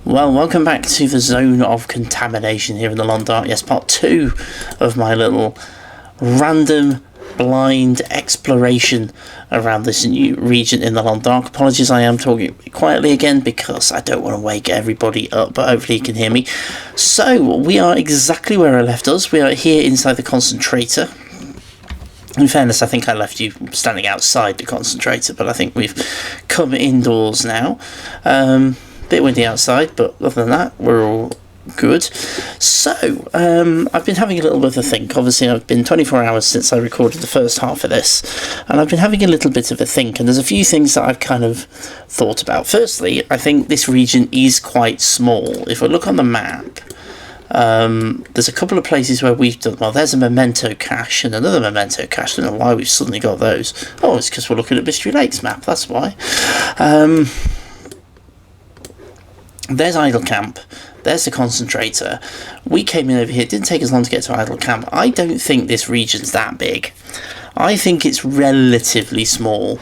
Well, welcome back to the zone of contamination here in the Long Dark. Yes, part 2 of my little random blind exploration around this new region in the Long Dark. Apologies, I am talking quietly again because I don't want to wake everybody up, but hopefully you can hear me. So, we are exactly where I left us. We are here inside the concentrator. In fairness, I think I left you standing outside the concentrator, but I think we've come indoors now. Bit windy outside, but other than that, we're all good. So, I've been having a little bit of a think. Obviously, I've been 24 hours since I recorded the first half of this, and I've been having a little bit of a think, and there's a few things that I've kind of thought about. Firstly, I think this region is quite small. If we look on the map, there's a couple of places where we've done, well, there's a memento cache and another memento cache. I don't know why we've suddenly got those. Oh, it's because we're looking at Mystery Lakes map, that's why. There's Idle Camp, there's the concentrator. We came in over here, it didn't take us long to get to Idle Camp. I don't think this region's that big. I think it's relatively small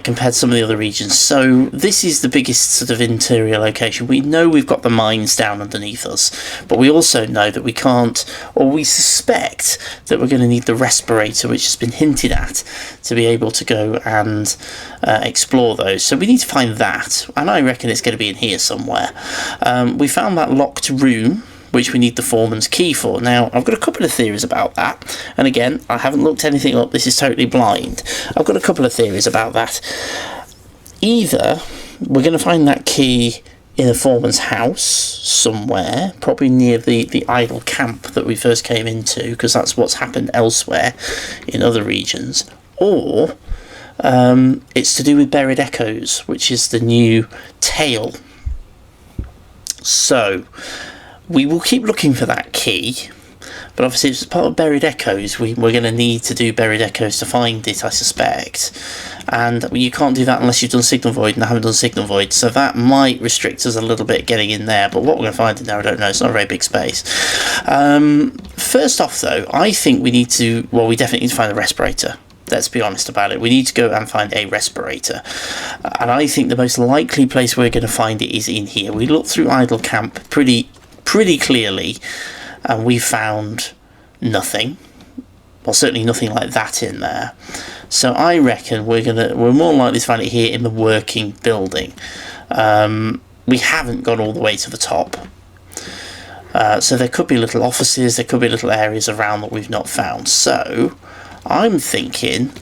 compared to some of the other regions. So this is the biggest sort of interior location. We know we've got the mines down underneath us, but we also know that we can't, or we suspect that we're going to need the respirator, which has been hinted at, to be able to go and explore those. So we need to find that, and I reckon it's going to be in here somewhere. We found that locked room, which we need the foreman's key for. Now, I've got a couple of theories about that, and again, I haven't looked anything up, this is totally blind. I've got a couple of theories about that. Either we're going to find that key in a foreman's house somewhere, probably near the idle camp that we first came into, because that's what's happened elsewhere in other regions, or it's to do with Buried Echoes, which is the new tale. So, we will keep looking for that key, but obviously as part of Buried Echoes, we're going to need to do Buried Echoes to find it, I suspect. And you can't do that unless you've done Signal Void, and I haven't done Signal Void, so that might restrict us a little bit getting in there, but what we're going to find in there, I don't know, it's not a very big space. First off though, I think we need to, well, we definitely need to find a respirator. Let's be honest about it. We need to go and find a respirator. And I think the most likely place we're going to find it is in here. We looked through Idle Camp pretty clearly, and we found nothing. Well, certainly nothing like that in there. So I reckon we're more likely to find it here in the working building. We haven't gone all the way to the top. So there could be little offices, there could be little areas around that we've not found. So I'm thinking,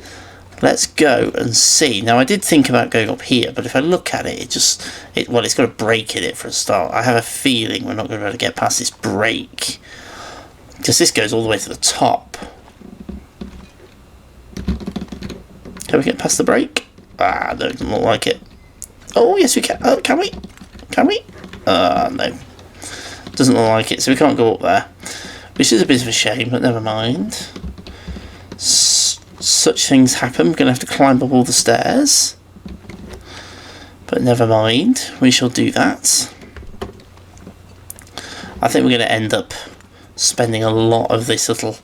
let's go and see. Now, I did think about going up here, but if I look at it, well, it's got a break in it for a start. I have a feeling we're not going to be able to get past this break, because this goes all the way to the top. Can we get past the break? Ah, no, it doesn't look like it. Oh, yes, we can. Oh, can we? Can we? No. Doesn't look like it, so we can't go up there. Which is a bit of a shame, but never mind. Such things happen. We're going to have to climb up all the stairs, but never mind, we shall do that. I think we're going to end up spending a lot of this little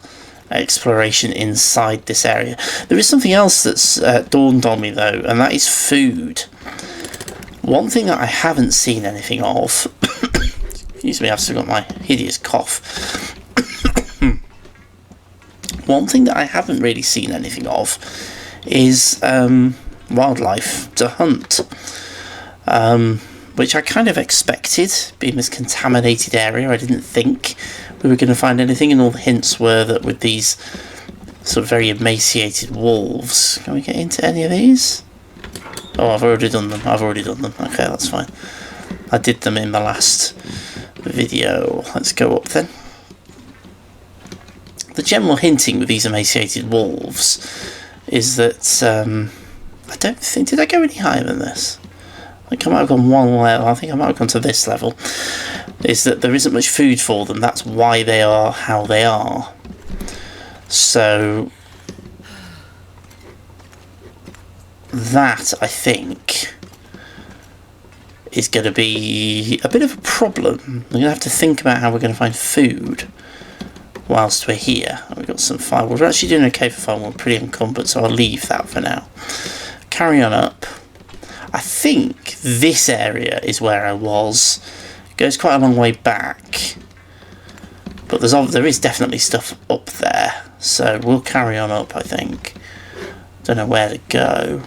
exploration inside this area. There is something else that's dawned on me though, and that is food. One thing that I haven't seen anything of excuse me, I've still got my hideous cough. One thing that I haven't really seen anything of is wildlife to hunt, which I kind of expected, being this contaminated area. I didn't think we were going to find anything, and all the hints were that with these sort of very emaciated wolves. Can we get into any of these? Oh, I've already done them. Okay, that's fine. I did them in the last video. Let's go up then. The general hinting with these emaciated wolves is that, I don't think, did I go any higher than this? I think I might have gone one level, I think I might have gone to this level, is that there isn't much food for them, that's why they are how they are. So, that, I think, is going to be a bit of a problem. We're going to have to think about how we're going to find food whilst we're here. We've got some firewood. We're actually doing okay for firewood, pretty encumbered, so I'll leave that for now. Carry on up. I think this area is where I was It goes quite a long way back. But there is definitely stuff up there. So we'll carry on up, I think. Don't know where to go.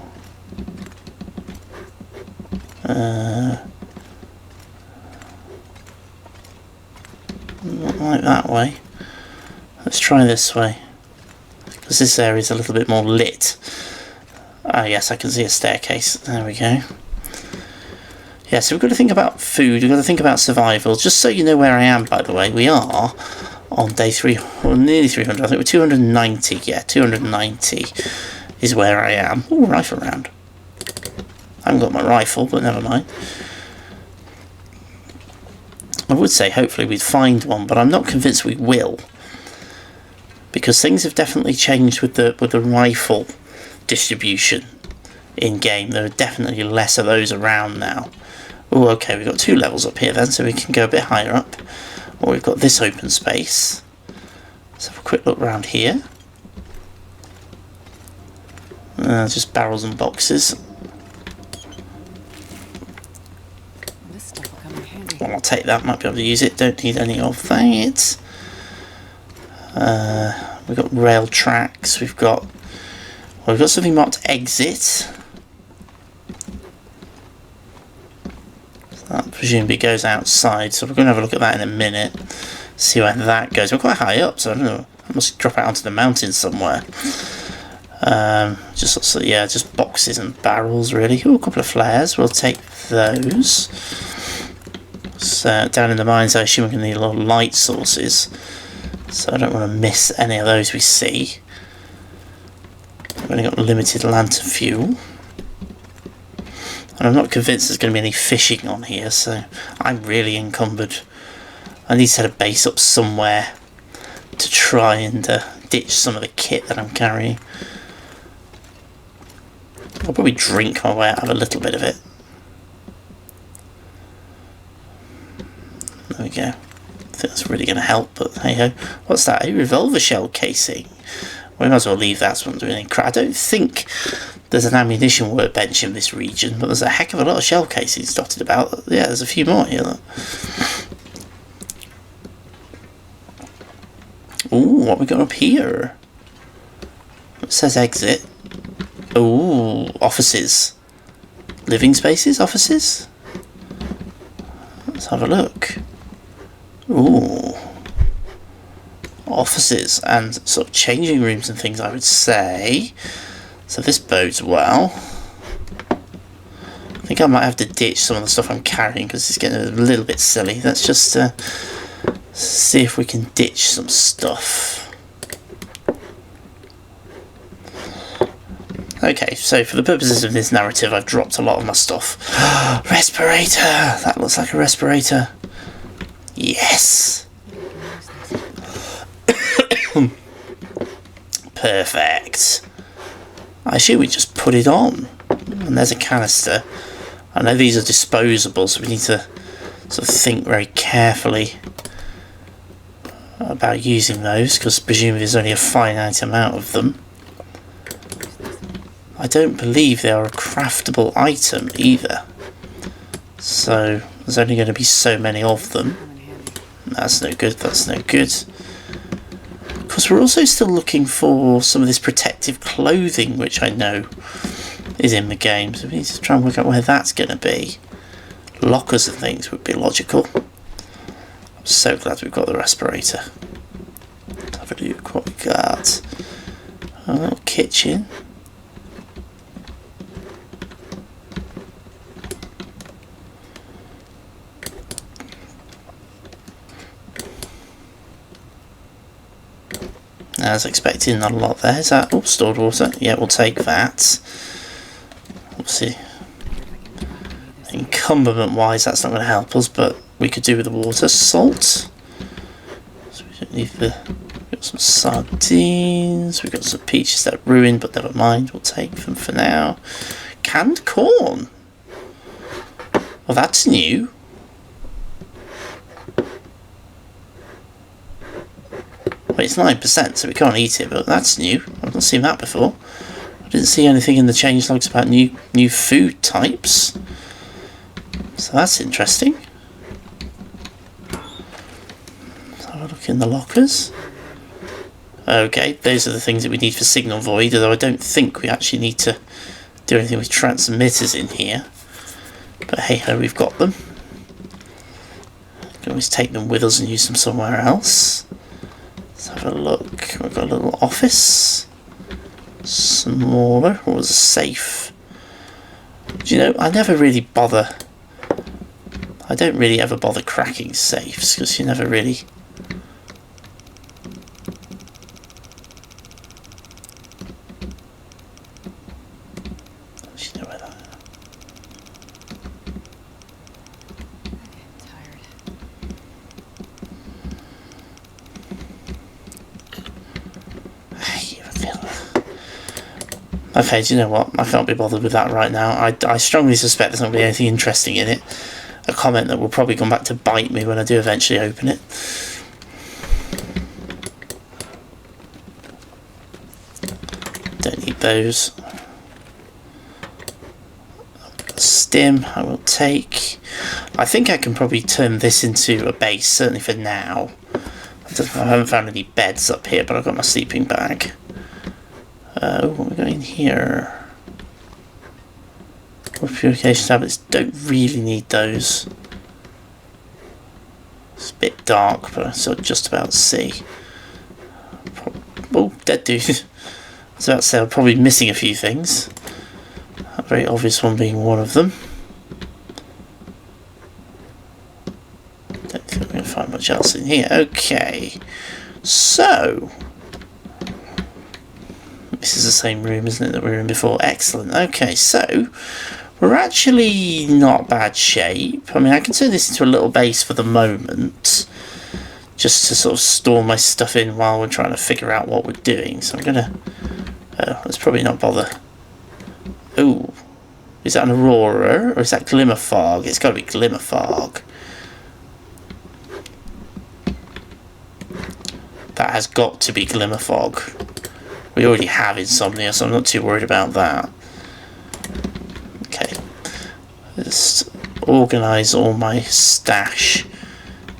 Not like that way. Let's try this way. Because this area is a little bit more lit. Ah, yes, I can see a staircase. There we go. Yeah, so we've got to think about food, we've got to think about survival. Just so you know where I am, by the way, we are on day 3, or nearly 300, I think we're 290, yeah, 290 is where I am. Oh, rifle round. I haven't got my rifle, but never mind. I would say hopefully we'd find one, but I'm not convinced we will. Because things have definitely changed with the rifle distribution in-game. There are definitely less of those around now. Oh, okay, we've got 2 levels up here then, so we can go a bit higher up. Or we've got this open space. Let's have a quick look around here. Just barrels and boxes. Well, I'll take that, might be able to use it, don't need any of that. We've got rail tracks, we've got something marked exit. That presumably goes outside, so we're going to have a look at that in a minute. See where that goes. We're quite high up, so I don't know. I must drop out onto the mountain somewhere. Just boxes and barrels, really. Oh, a couple of flares. We'll take those. So down in the mines, I assume we're going to need a lot of light sources. So I don't want to miss any of those we see. We've only got limited lantern fuel. And I'm not convinced there's going to be any fishing on here, so I'm really encumbered. I need to set a base up somewhere to try and ditch some of the kit that I'm carrying. I'll probably drink my way out of a little bit of it. There we go. I think that's really going to help, but hey ho. What's that? A revolver shell casing. We might as well leave that one doing anything. I don't think there's an ammunition workbench in this region, but there's a heck of a lot of shell casings dotted about. Yeah, there's a few more here. Look. Ooh, what we got up here? It says exit. Ooh, offices. Living spaces? Offices? Let's have a look. Ooh. Offices and sort of changing rooms and things, I would say. So this bodes well. I think I might have to ditch some of the stuff I'm carrying because it's getting a little bit silly. Let's just see if we can ditch some stuff. Okay, so for the purposes of this narrative, I've dropped a lot of my stuff. Respirator! That looks like a respirator. Yes! Perfect. I assume we just put it on. And there's a canister. I know these are disposable, so we need to sort of think very carefully about using those, because presumably there's only a finite amount of them. I don't believe they are a craftable item either. So there's only going to be so many of them. That's no good, that's no good. Of course, we're also still looking for some of this protective clothing, which I know is in the game. So we need to try and work out where that's going to be. Lockers and things would be logical. I'm so glad we've got the respirator. Let's have a look what we got. A little kitchen. As expected, not a lot there. Is that stored water? Yeah, we'll take that. Obviously, encumberment wise, that's not going to help us, but we could do with the water. Salt. So we don't need the. We've got some sardines. We've got some peaches that are ruined, but never mind. We'll take them for now. Canned corn. Well, that's new. Well, it's 9%, so we can't eat it, but that's new. I've not seen that before. I didn't see anything in the changelogs about new food types. So that's interesting. Look in the lockers. Okay, those are the things that we need for signal void, although I don't think we actually need to do anything with transmitters in here. But hey ho, we've got them. We can always take them with us and use them somewhere else. Let's have a look. We've got a little office. Smaller. What was a safe? Do you know, I never really bother. I don't really ever bother cracking safes because you never really. You know where that. Okay, do you know what? I can't be bothered with that right now. I strongly suspect there's not going to be anything interesting in it. A comment that will probably come back to bite me when I do eventually open it. Don't need those. Stim, I will take. I think I can probably turn this into a base, certainly for now. I haven't found any beds up here, but I've got my sleeping bag. What are we going here? Purification tablets, don't really need those. It's a bit dark, but I sort of just about see. Oh, dead dude. I was about to say I'm probably missing a few things. A very obvious one being one of them. Don't think we're going to find much else in here. Okay, so this is the same room, isn't it, that we were in before? Excellent. Okay, so we're actually not bad shape. I mean, I can turn this into a little base for the moment, just to sort of store my stuff in while we're trying to figure out what we're doing. So I'm gonna. Let's probably not bother. Ooh, is that an aurora or is that glimmer fog? It's got to be glimmer fog. That has got to be glimmer fog. We already have insomnia, so I'm not too worried about that. Okay, just organise all my stash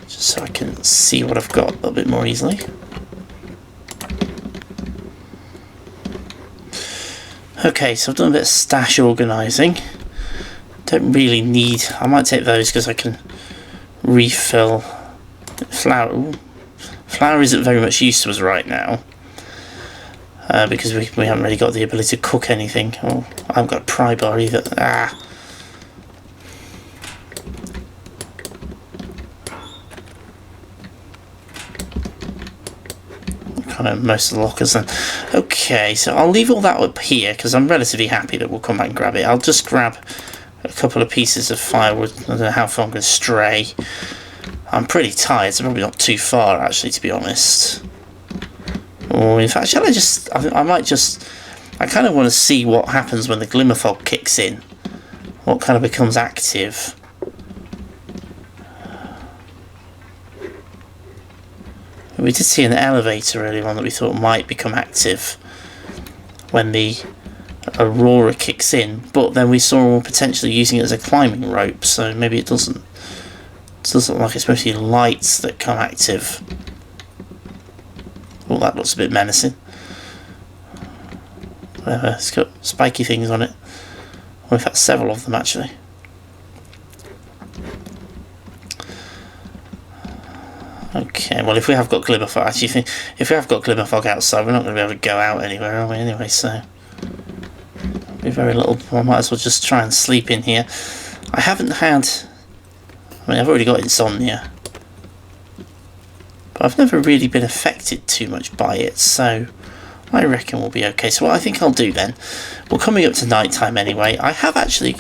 just so I can see what I've got a little bit more easily. Okay, so I've done a bit of stash organising. Don't really need. I might take those because I can refill. Flour. Ooh. Flour isn't very much use to us right now. Because we haven't really got the ability to cook anything. Oh, I haven't got a pry bar either. Ah. Kind of most of the lockers then. Okay, so I'll leave all that up here because I'm relatively happy that we'll come back and grab it. I'll just grab a couple of pieces of firewood. I don't know how far I'm going to stray. I'm pretty tired, so probably not too far actually, to be honest. Or in fact, shall I just... I might just... I kind of want to see what happens when the glimmer fog kicks in. What kind of becomes active. We did see an elevator earlier on that we thought might become active when the aurora kicks in, but then we saw potentially using it as a climbing rope, so maybe it doesn't. It doesn't look like it's mostly lights that come active. Oh, that looks a bit menacing. Whatever, it's got spiky things on it. Or in fact, several of them actually. Okay, well, if we have got glimmer fog, actually, if we have got glimmer fog outside, we're not going to be able to go out anywhere, are we? Anyway, so be very little. I might as well just try and sleep in here. I haven't had. I mean, I've already got insomnia, but I've never really been affected too much by it, so I reckon we'll be okay. So what I think I'll do then, we're coming up to night time anyway. I have actually.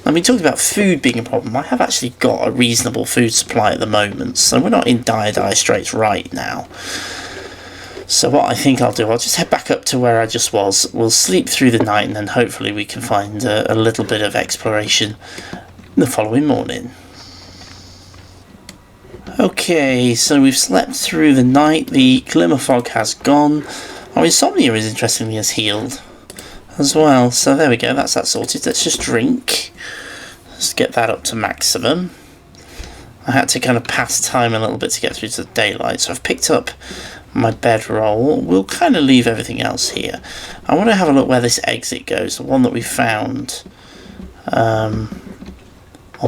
I mean, talking about food being a problem, I have actually got a reasonable food supply at the moment, so we're not in dire straits right now. So what I think I'll do, I'll just head back up to where I just was. We'll sleep through the night, and then hopefully we can find a little bit of exploration the following morning. Okay, so we've slept through the night. The glimmer fog has gone. Our insomnia is interestingly has healed as well. So there we go, that's that sorted. Let's just drink. Let's get that up to maximum. I had to kind of pass time a little bit to get through to the daylight, so I've picked up my bedroll. We'll kind of leave everything else here. I want to have a look where this exit goes, the one that we found on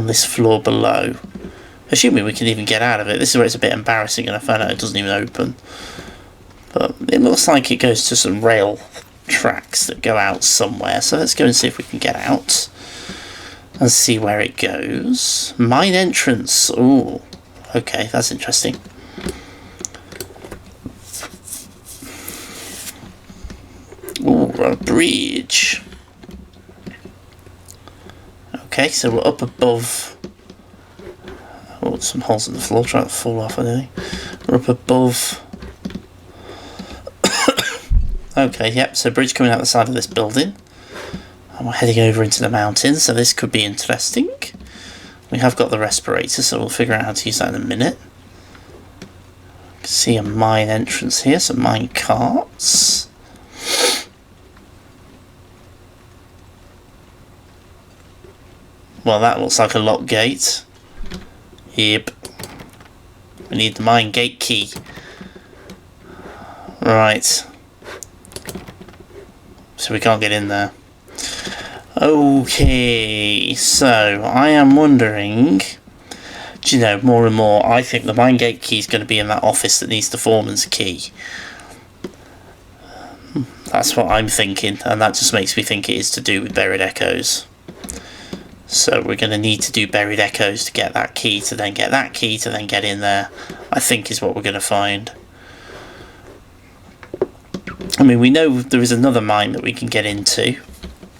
this floor below. Assuming we can even get out of it. This is where it's a bit embarrassing and I found out it doesn't even open. But it looks like it goes to some rail tracks that go out somewhere. So let's go and see if we can get out. And see where it goes. Mine entrance. Ooh. Okay, that's interesting. Ooh, a bridge. Okay, so we're up above. Oh, some holes in the floor trying to fall off, I think. We're up above. Okay, yep, so bridge coming out the side of this building. And we're heading over into the mountains, so this could be interesting. We have got the respirator, so we'll figure out how to use that in a minute. You can see a mine entrance here, some mine carts. Well, that looks like a lock gate. Yep. We need the mine gate key. Right. So we can't get in there. Okay, so I am wondering, do you know, more and more, I think the mine gate key is going to be in that office that needs the foreman's key. That's what I'm thinking, and that just makes me think it is to do with buried echoes. So we're going to need to do buried echoes to get that key, to then get that key, to then get in there, I think is what we're going to find. I mean, we know there is another mine that we can get into,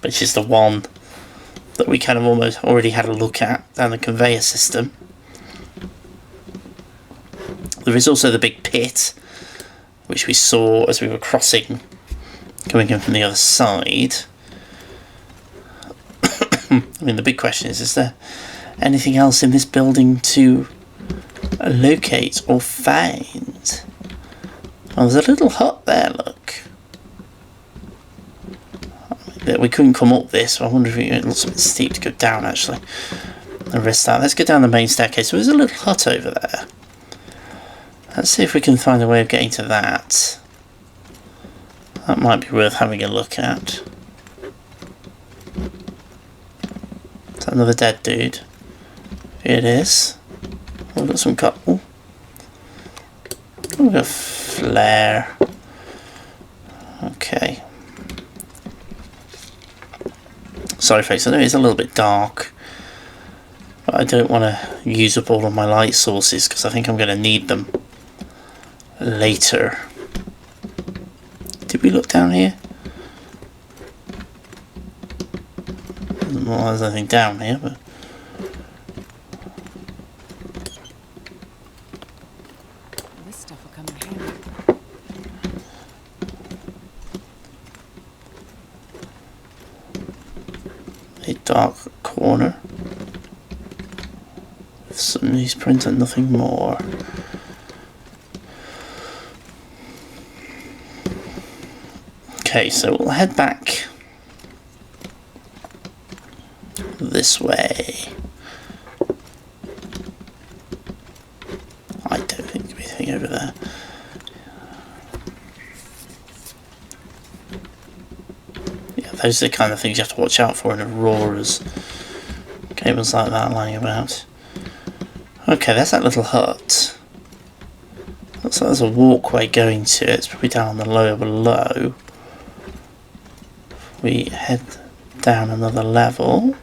which is the one that we kind of almost already had a look at down the conveyor system. There is also the big pit, which we saw as we were crossing, coming in from the other side. I mean, the big question is there anything else in this building to locate or find? Oh, there's a little hut there, look. We couldn't come up this, so I wonder if it looks a bit steep to go down, actually. And risk that. Let's go down the main staircase. So there's a little hut over there. Let's see if we can find a way of getting to that. That might be worth having a look at. Is that another dead dude? Here it is. Oh, we've got some couple. Oh, we've got a flare. Okay. Sorry folks, I know it's a little bit dark, but I don't want to use up all of my light sources because I think I'm going to need them later. Did we look down here? Well, there's nothing down here, but... This stuff will come in handy. A dark corner with some newsprint and nothing more. Okay, so we'll head back this way. I don't think there'll be anything over there. Those are the kind of things you have to watch out for in Auroras. Cables like that lying about. Okay, there's that little hut. Looks like there's a walkway going to it. It's probably down on the lower below. We head down another level.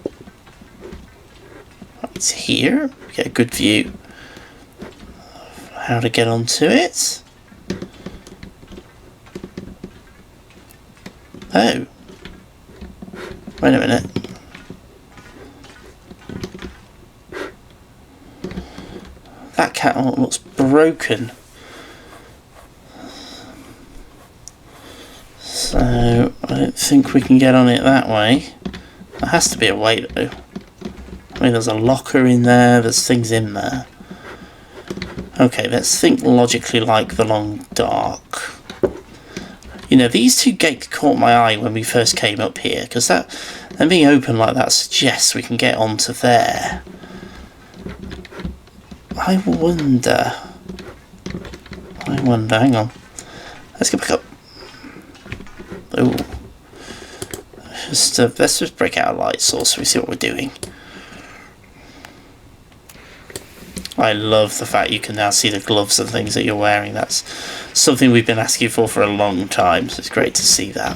It's here. We get a good view of how to get onto it. Oh. Wait a minute. That catwalk looks broken. So I don't think we can get on it that way. There has to be a way though. I mean, there's a locker in there, there's things in there. Okay, let's think logically like the long dark. You know, these two gates caught my eye when we first came up here, because them being open like that suggests we can get onto there. I wonder, hang on. Let's go back up. Oh. Let's just break out a light source so we see what we're doing. I love the fact you can now see the gloves and things that you're wearing. That's something we've been asking for a long time, so it's great to see that.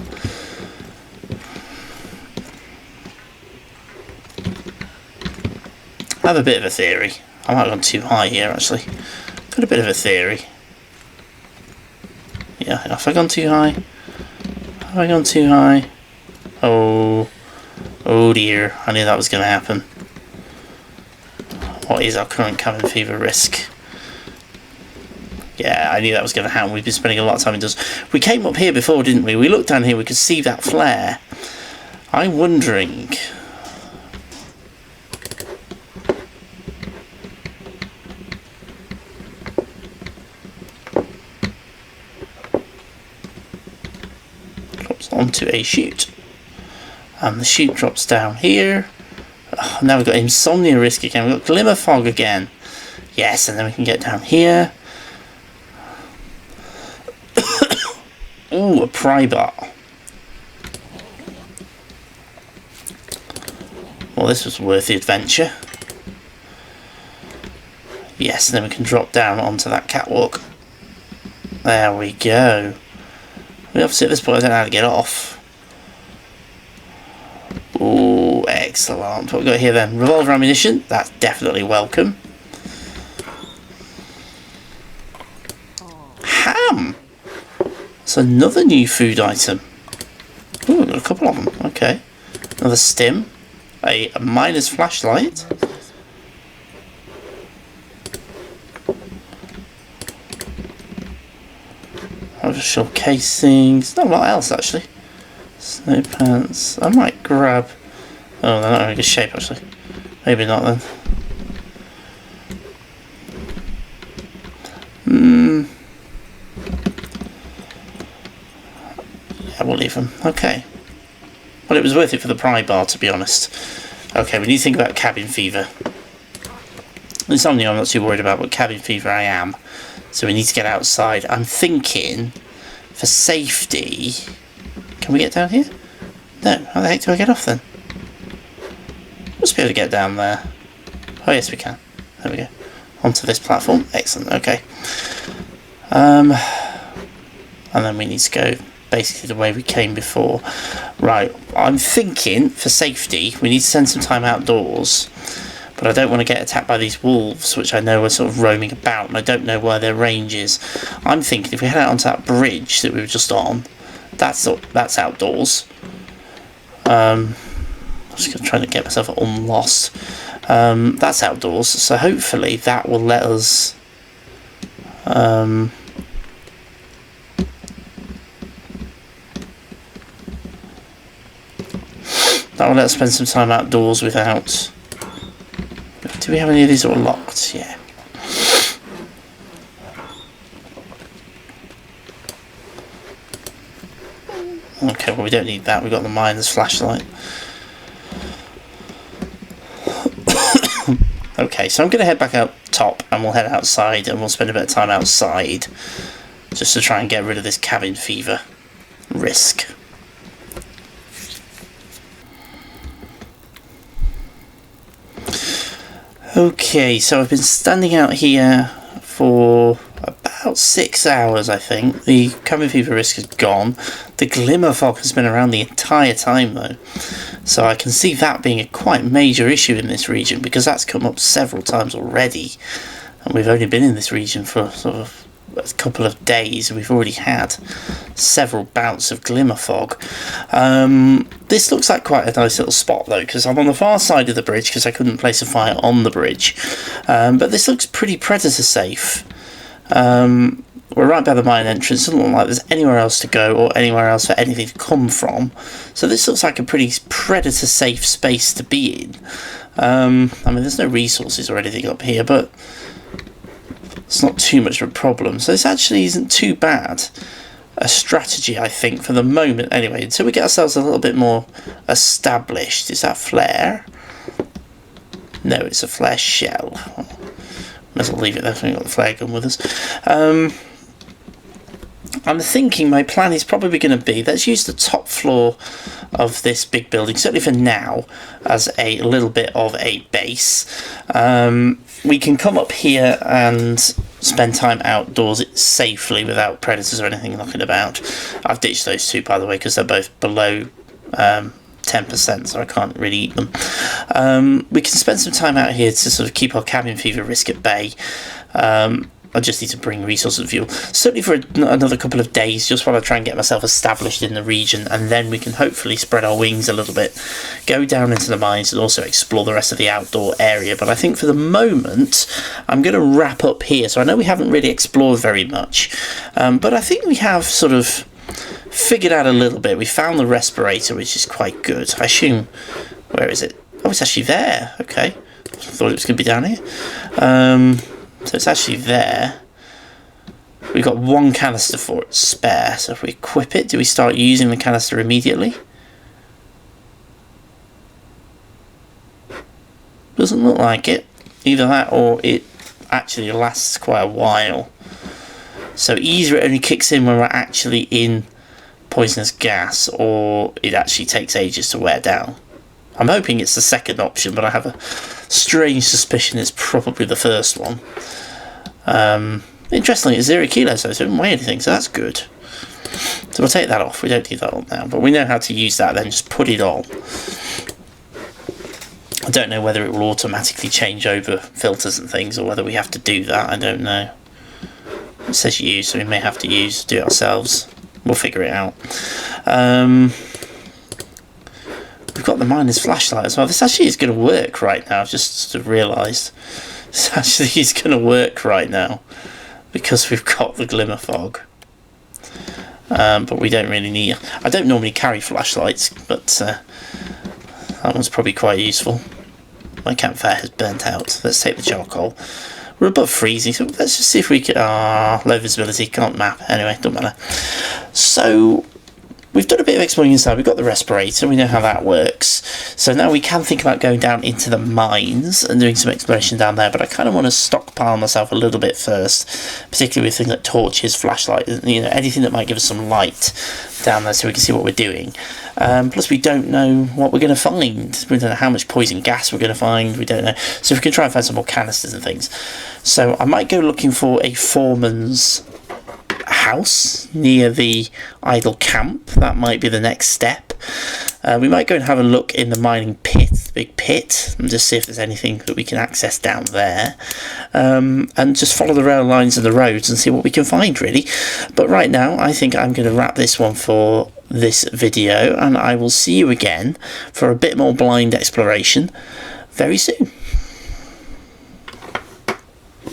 I have a bit of a theory. I might have gone too high here, actually. Got a bit of a theory. Yeah, have I gone too high? Have I gone too high? Oh dear, I knew that was going to happen. What is our current cabin fever risk? Yeah, I knew that was going to happen. We've been spending a lot of time indoors. We came up here before, didn't we? We looked down here, we could see that flare. I'm wondering... drops onto a chute. And the chute drops down here. Oh, now we've got insomnia risk again. We've got glimmer fog again. Yes, and then we can get down here. Ooh, a pry bar. Well, this was worth the adventure. Yes, and then we can drop down onto that catwalk. There we go. We obviously at this point I don't know how to get off. Ooh, excellent. What we got here then? Revolver ammunition. That's definitely welcome. Ham. It's another new food item. Ooh, got a couple of them. Okay. Another stim. A miner's flashlight. Shell casings. Not a lot else actually. Snow pants. I might grab. Oh, they're not in a good shape actually. Maybe not then. Yeah, we'll leave them. Okay. Well, it was worth it for the pry bar, to be honest. Okay, we need to think about cabin fever. Insomnia I'm not too worried about, but cabin fever I am. So we need to get outside. I'm thinking, for safety... Can we get down here? No. How the heck do I get off then? Must be able to get down there. Oh yes, we can. There we go. Onto this platform. Excellent. Okay. And then we need to go basically the way we came before. Right. I'm thinking, for safety, we need to spend some time outdoors. But I don't want to get attacked by these wolves, which I know are sort of roaming about, and I don't know where their range is. I'm thinking if we head out onto that bridge that we were just on, that's outdoors. I'm just going to try to get myself unlost. That's outdoors, so hopefully that will let us... that will let us spend some time outdoors without... Do we have any of these that are locked? Yeah. Okay, well we don't need that. We've got the miner's flashlight. Okay, so I'm going to head back out top and we'll head outside and we'll spend a bit of time outside just to try and get rid of this cabin fever risk. Okay, so I've been standing out here for about 6 hours, I think. The cabin fever risk is gone. The glimmer fog has been around the entire time, though. So I can see that being a quite major issue in this region, because that's come up several times already. And we've only been in this region for sort of a couple of days, and we've already had several bouts of glimmer fog. This looks like quite a nice little spot though, because I'm on the far side of the bridge because I couldn't place a fire on the bridge, but this looks pretty predator safe. We're right by the mine entrance. It doesn't look like there's anywhere else to go or anywhere else for anything to come from, so this looks like a pretty predator safe space to be in. I mean, there's no resources or anything up here, but it's not too much of a problem, so this actually isn't too bad a strategy, I think, for the moment anyway, until we get ourselves a little bit more established. Is that flare? No, it's a flare shell. Let's leave it there, so we've got the flare gun with us. I'm thinking my plan is probably going to be, let's use the top floor of this big building, certainly for now, as a little bit of a base. We can come up here and spend time outdoors safely without predators or anything knocking about. I've ditched those two, by the way, because they're both below 10%, so I can't really eat them. We can spend some time out here to sort of keep our cabin fever risk at bay. I just need to bring resources and fuel. Certainly for another couple of days, just while I try and get myself established in the region, and then we can hopefully spread our wings a little bit, go down into the mines and also explore the rest of the outdoor area. But I think for the moment, I'm going to wrap up here. So I know we haven't really explored very much, but I think we have sort of figured out a little bit. We found the respirator, which is quite good. I assume, where is it? Oh, it's actually there. Okay. I thought it was going to be down here. So it's actually there. We've got one canister for it spare, so if we equip it, do we start using the canister immediately? Doesn't look like it. Either that or it actually lasts quite a while. So either it only kicks in when we're actually in poisonous gas, or it actually takes ages to wear down. I'm hoping it's the second option, but I have a strange suspicion it's probably the first one. Interestingly, it's 0 kilos, so it doesn't weigh anything, so that's good. So we'll take that off. We don't need that on now, but we know how to use that, then just put it on. I don't know whether it will automatically change over filters and things, or whether we have to do that. I don't know. It says use, so we may have to do it ourselves. We'll figure it out. We've got the miner's flashlight as well. This actually is going to work right now. I've just sort of realised. This actually is going to work right now because we've got the glimmer fog. But we don't really need... I don't normally carry flashlights, but that one's probably quite useful. My campfire has burnt out. Let's take the charcoal. We're above freezing, so let's just see if we can... low visibility, can't map. Anyway, don't matter. So... we've done a bit of exploring inside. We've got the respirator. We know how that works. So now we can think about going down into the mines and doing some exploration down there. But I kind of want to stockpile myself a little bit first, particularly with things like torches, flashlight, anything that might give us some light down there so we can see what we're doing. Plus, we don't know what we're going to find. We don't know how much poison gas we're going to find. We don't know. So we can try and find some more canisters and things. So I might go looking for a foreman's house near the idle camp. That might be the next step. We might go and have a look in the mining pit, the big pit, and just see if there's anything that we can access down there, and just follow the rail lines and the roads and see what we can find, really. But right now I think I'm going to wrap this one for this video, and I will see you again for a bit more blind exploration very soon.